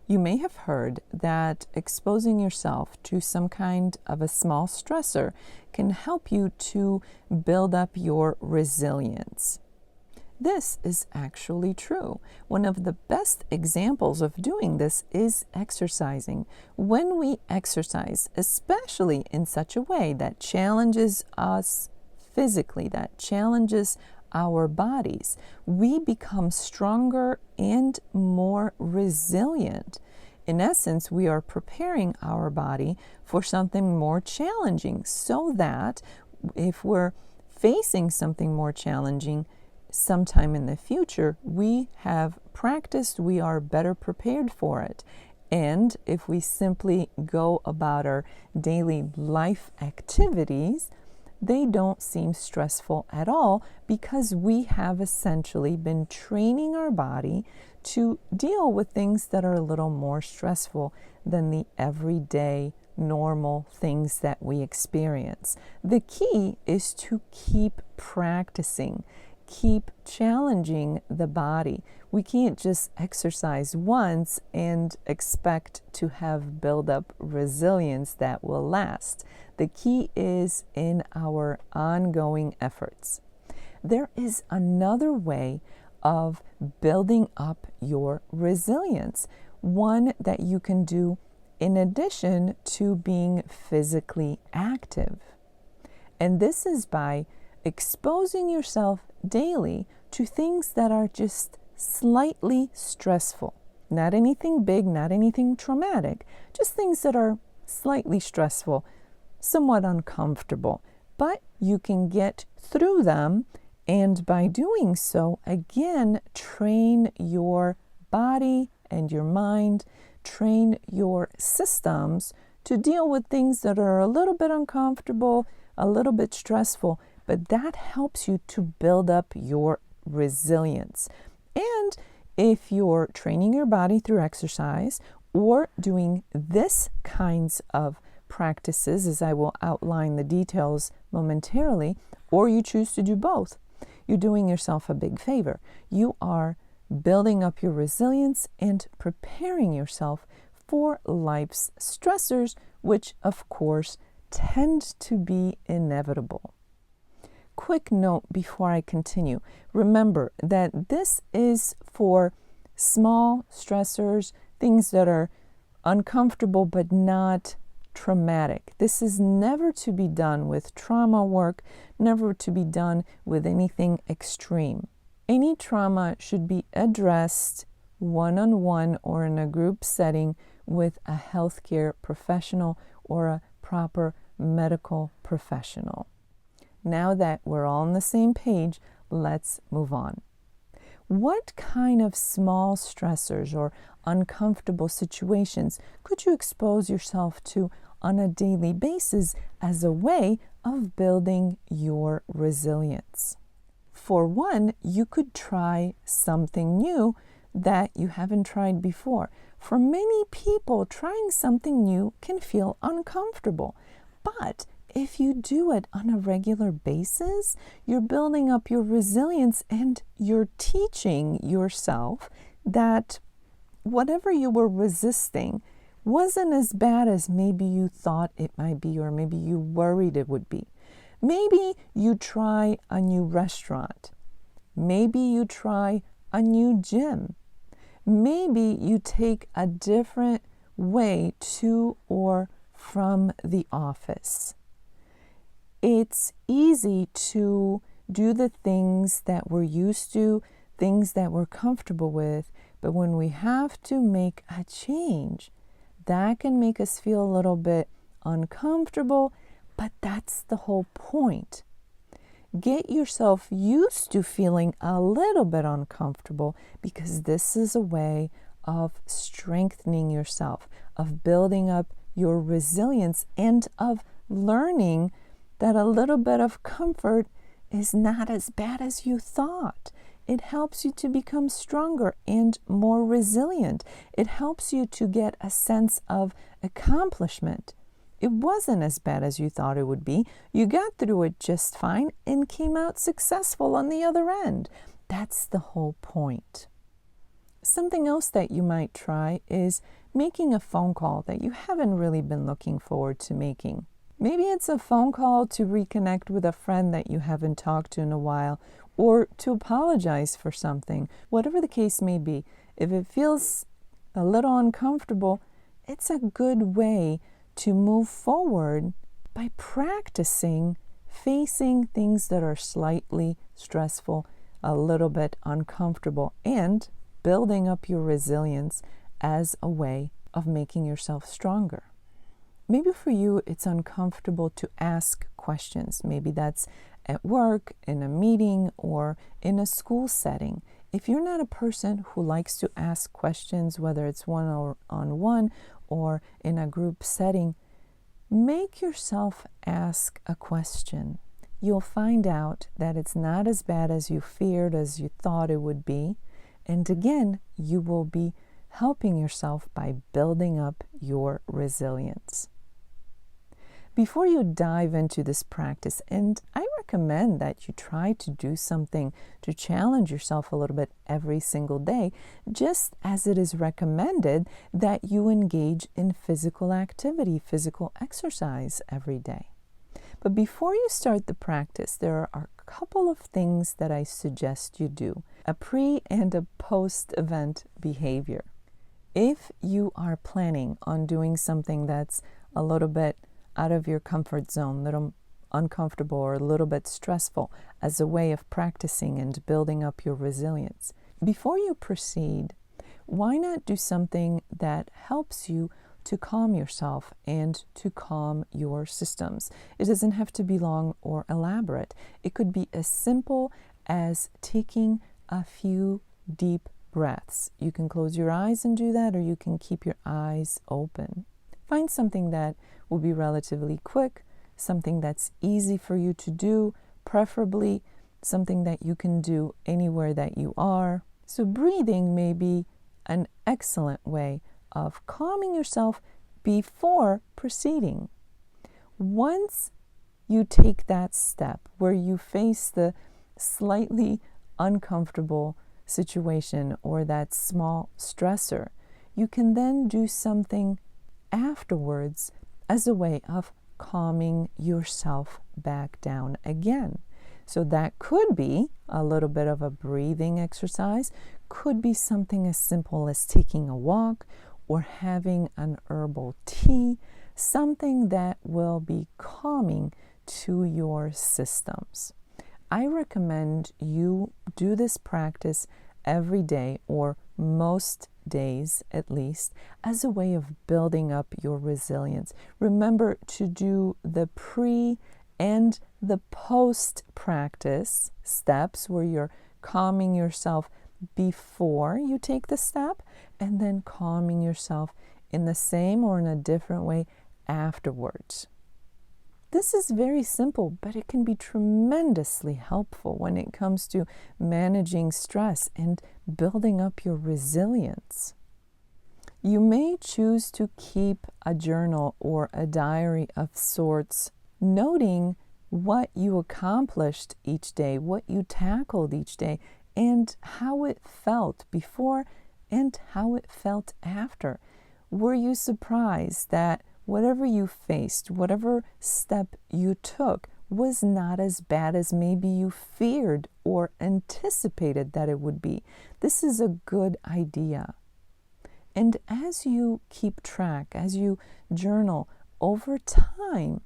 You may have heard that exposing yourself to some kind of a small stressor can help you to build up your resilience. This is actually true. One of the best examples of doing this is exercising. When we exercise, especially in such a way that challenges us physically, that challenges our bodies, we become stronger and more resilient. In essence, we are preparing our body for something more challenging so that if we're facing something more challenging sometime in the future, we have practiced, we are better prepared for it. And if we simply go about our daily life activities, they don't seem stressful at all because we have essentially been training our body to deal with things that are a little more stressful than the everyday normal things that we experience. The key is to keep practicing, keep challenging the body. We can't just exercise once and expect to have build up resilience that will last. The key is in our ongoing efforts. There is another way of building up your resilience, one that you can do in addition to being physically active. And this is by exposing yourself daily to things that are just slightly stressful. Not anything big, not anything traumatic, just things that are slightly stressful, somewhat uncomfortable, but you can get through them, and by doing so, again, train your body and your mind, train your systems to deal with things that are a little bit uncomfortable, a little bit stressful, but that helps you to build up your resilience. And if you're training your body through exercise or doing this kinds of practices, as I will outline the details momentarily, or you choose to do both, you're doing yourself a big favor. You are building up your resilience and preparing yourself for life's stressors, which of course tend to be inevitable. Quick note before I continue. Remember that this is for small stressors, things that are uncomfortable but not traumatic. This is never to be done with trauma work, never to be done with anything extreme. Any trauma should be addressed one-on-one or in a group setting with a healthcare professional or a proper medical professional. Now that we're all on the same page, let's move on. What kind of small stressors or uncomfortable situations could you expose yourself to on a daily basis as a way of building your resilience? For one, you could try something new that you haven't tried before. For many people, trying something new can feel uncomfortable, but if you do it on a regular basis, you're building up your resilience and you're teaching yourself that whatever you were resisting wasn't as bad as maybe you thought it might be, or maybe you worried it would be. Maybe you try a new restaurant. Maybe you try a new gym. Maybe you take a different way to or from the office. It's easy to do the things that we're used to, things that we're comfortable with, but when we have to make a change, that can make us feel a little bit uncomfortable, but that's the whole point. Get yourself used to feeling a little bit uncomfortable, because this is a way of strengthening yourself, of building up your resilience, and of learning that a little bit of comfort is not as bad as you thought. It helps you to become stronger and more resilient. It helps you to get a sense of accomplishment. It wasn't as bad as you thought it would be. You got through it just fine and came out successful on the other end. That's the whole point. Something else that you might try is making a phone call that you haven't really been looking forward to making. Maybe it's a phone call to reconnect with a friend that you haven't talked to in a while, or to apologize for something. Whatever the case may be, if it feels a little uncomfortable, it's a good way to move forward by practicing facing things that are slightly stressful, a little bit uncomfortable, and building up your resilience as a way of making yourself stronger. Maybe for you, it's uncomfortable to ask questions. Maybe that's at work, in a meeting, or in a school setting. If you're not a person who likes to ask questions, whether it's one-on-one or in a group setting, make yourself ask a question. You'll find out that it's not as bad as you feared, as you thought it would be. And again, you will be helping yourself by building up your resilience. Before you dive into this practice, and I recommend that you try to do something to challenge yourself a little bit every single day, just as it is recommended that you engage in physical activity, physical exercise every day. But before you start the practice, there are a couple of things that I suggest you do, a pre and a post-event behavior. If you are planning on doing something that's a little bit out of your comfort zone, a little uncomfortable or a little bit stressful as a way of practicing and building up your resilience, before you proceed, why not do something that helps you to calm yourself and to calm your systems? It doesn't have to be long or elaborate. It could be as simple as taking a few deep breaths. You can close your eyes and do that, or you can keep your eyes open. Find something that will be relatively quick, something that's easy for you to do, preferably something that you can do anywhere that you are. So breathing may be an excellent way of calming yourself before proceeding. Once you take that step where you face the slightly uncomfortable situation or that small stressor, you can then do something afterwards as a way of calming yourself back down again. So that could be a little bit of a breathing exercise, could be something as simple as taking a walk or having an herbal tea, something that will be calming to your systems. I recommend you do this practice every day, or most days at least, as a way of building up your resilience. Remember to do the pre and the post practice steps where you're calming yourself before you take the step, and then calming yourself in the same or in a different way afterwards. This is very simple, but it can be tremendously helpful when it comes to managing stress and building up your resilience. You may choose to keep a journal or a diary of sorts, noting what you accomplished each day, what you tackled each day, and how it felt before and how it felt after. Were you surprised that whatever you faced, whatever step you took, was not as bad as maybe you feared or anticipated that it would be? This is a good idea. And as you keep track, as you journal over time,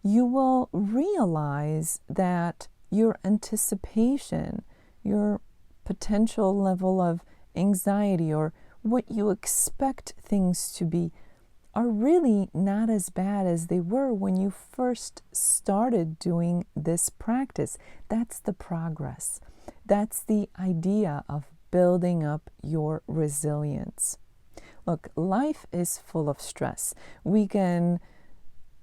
you will realize that your anticipation, your potential level of anxiety, or what you expect things to be, are really not as bad as they were when you first started doing this practice. That's the progress. That's the idea of building up your resilience. Look, life is full of stress. We can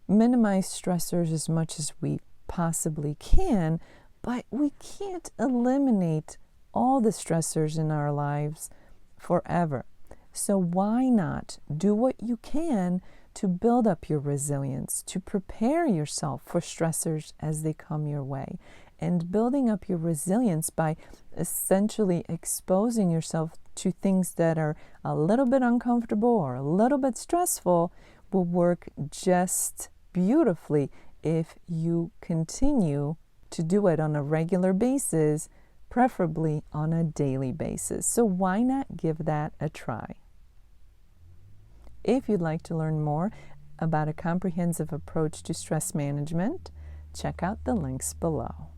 minimize stressors as much as we possibly can, but we can't eliminate all the stressors in our lives forever. So why not do what you can to build up your resilience, to prepare yourself for stressors as they come your way, and building up your resilience by essentially exposing yourself to things that are a little bit uncomfortable or a little bit stressful will work just beautifully if you continue to do it on a regular basis, preferably on a daily basis. So why not give that a try? If you'd like to learn more about a comprehensive approach to stress management, check out the links below.